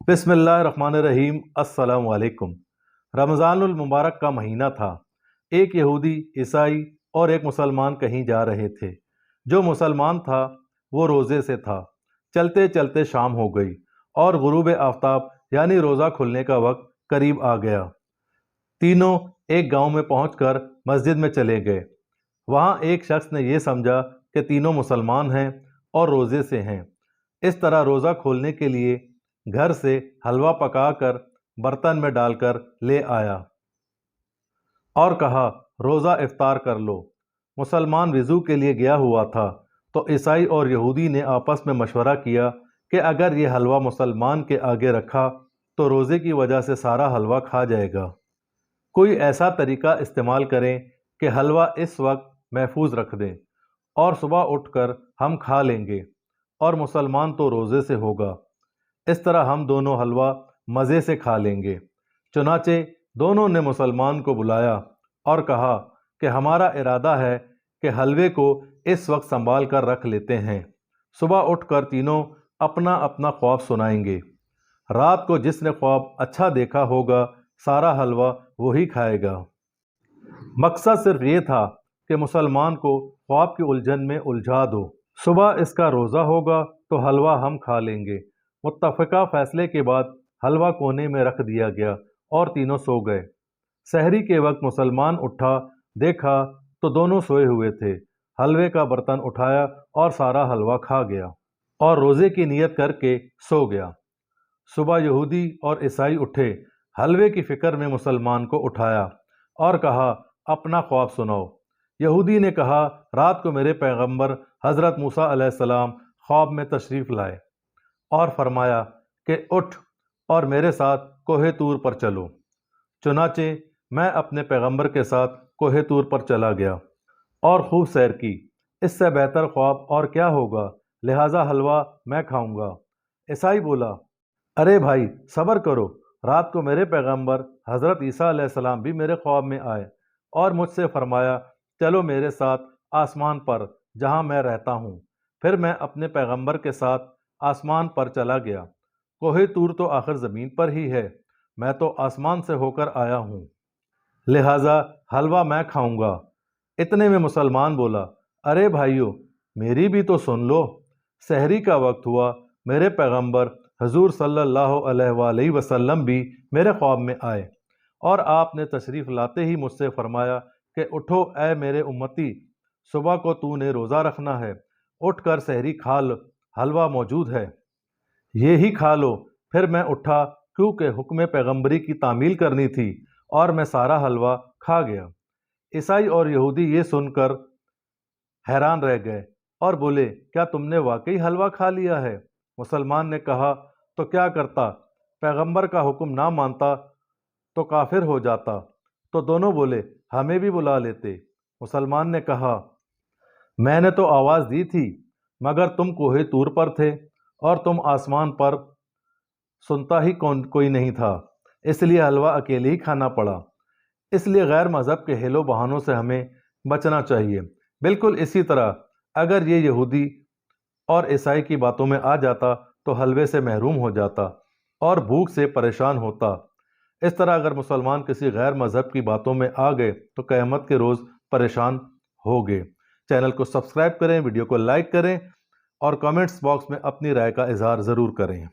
बिस्मिल्लाहिर्रहमानिर्रहीम। अस्सलाम वालेकुम। रमज़ानुल मुबारक का महीना था। एक यहूदी, ईसाई और एक मुसलमान कहीं जा रहे थे। जो मुसलमान था वो रोज़े से था। चलते चलते शाम हो गई और गुरूब आफ्ताब यानी रोज़ा खुलने का वक्त करीब आ गया। तीनों एक गांव में पहुंचकर मस्जिद में चले गए। वहां एक शख्स ने यह समझा कि तीनों मुसलमान हैं और रोज़े से हैं। इस तरह रोज़ा खोलने के लिए घर से हलवा पकाकर बर्तन में डालकर ले आया और कहा, रोज़ा इफ्तार कर लो। मुसलमान वज़ू के लिए गया हुआ था तो ईसाई और यहूदी ने आपस में मशवरा किया कि अगर ये हलवा मुसलमान के आगे रखा तो रोज़े की वजह से सारा हलवा खा जाएगा। कोई ऐसा तरीका इस्तेमाल करें कि हलवा इस वक्त महफूज रख दें और सुबह उठकर हम खा लेंगे और मुसलमान तो रोज़े से होगा। इस तरह हम दोनों हलवा मज़े से खा लेंगे। चुनाचे दोनों ने मुसलमान को बुलाया और कहा कि हमारा इरादा है कि हलवे को इस वक्त संभाल कर रख लेते हैं। सुबह उठकर तीनों अपना अपना ख्वाब सुनाएंगे। रात को जिसने ख्वाब अच्छा देखा होगा सारा हलवा वही खाएगा। मकसद सिर्फ ये था कि मुसलमान को ख्वाब की उलझन में उलझा दो। सुबह इसका रोज़ा होगा तो हलवा हम खा लेंगे। मुत्तफ़िका फैसले के बाद हलवा कोने में रख दिया गया और तीनों सो गए। सहरी के वक्त मुसलमान उठा, देखा तो दोनों सोए हुए थे। हलवे का बर्तन उठाया और सारा हलवा खा गया और रोज़े की नीयत करके सो गया। सुबह यहूदी और ईसाई उठे। हलवे की फ़िक्र में मुसलमान को उठाया और कहा, अपना ख्वाब सुनाओ। यहूदी ने कहा, रात को मेरे पैगंबर हज़रत मूसा अलैहिस्सलाम ख्वाब में तशरीफ़ लाए और फरमाया कि उठ और मेरे साथ कोहे तूर पर चलो। चुनाचे मैं अपने पैगंबर के साथ कोहे तूर पर चला गया और खूब सैर की। इससे बेहतर ख्वाब और क्या होगा, लिहाजा हलवा मैं खाऊंगा। ईसाई बोला, अरे भाई सब्र करो, रात को मेरे पैगंबर हज़रत ईसा अलैहिस्सलाम भी मेरे ख्वाब में आए और मुझसे फरमाया, चलो मेरे साथ आसमान पर जहां मैं रहता हूं। फिर मैं अपने पैगंबर के साथ आसमान पर चला गया। कोहे तूर तो आखिर ज़मीन पर ही है, मैं तो आसमान से होकर आया हूँ, लिहाजा हलवा मैं खाऊंगा। इतने में मुसलमान बोला, अरे भाइयों मेरी भी तो सुन लो। सहरी का वक्त हुआ, मेरे पैगंबर हजूर सल्लल्लाहु अलैहि वसल्लम भी मेरे ख्वाब में आए और आपने तशरीफ़ लाते ही मुझसे फरमाया कि उठो ऐ मेरे उम्मती, सुबह को तूने रोज़ा रखना है, उठकर सहरी खा लो, हलवा मौजूद है, ये ही खा लो। फिर मैं उठा क्योंकि हुक्म पैगंबरी की तामील करनी थी और मैं सारा हलवा खा गया। ईसाई और यहूदी ये सुनकर हैरान रह गए और बोले, क्या तुमने वाकई हलवा खा लिया है? मुसलमान ने कहा, तो क्या करता, पैगंबर का हुक्म ना मानता तो काफिर हो जाता। तो दोनों बोले, हमें भी बुला लेते। मुसलमान ने कहा, मैंने तो आवाज़ दी थी मगर तुम कोहे तूर पर थे और तुम आसमान पर, सुनता ही कोई नहीं था, इसलिए हलवा अकेले ही खाना पड़ा। इसलिए गैर मज़हब के हेलो बहानों से हमें बचना चाहिए। बिल्कुल इसी तरह अगर ये यहूदी और ईसाई की बातों में आ जाता तो हलवे से महरूम हो जाता और भूख से परेशान होता। इस तरह अगर मुसलमान किसी गैर मज़हब की बातों में आ गए तो क़यामत के रोज़ परेशान होंगे। चैनल को सब्सक्राइब करें, वीडियो को लाइक करें और कमेंट्स बॉक्स में अपनी राय का इजहार ज़रूर करें।